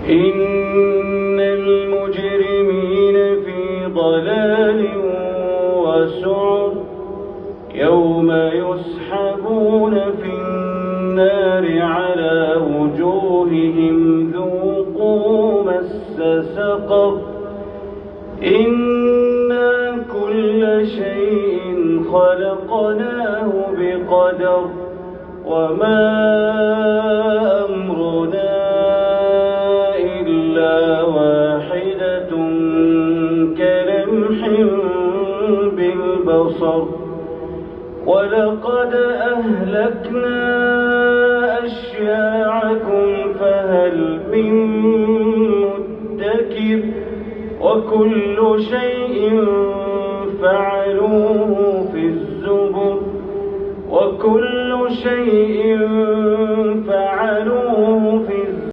إن المجرمين في ضلال وسعر يوم يسحبون في النار على وجوههم ذوقوا مس سقر إنا كل شيء خلقناه بقدر وما أمرنا إلا واحدة كلمح بالبصر ولقد أهلكنا أشياعكم فهل من مدكر وكل شيء فعلوه في الزبر وكل شيء فعلوه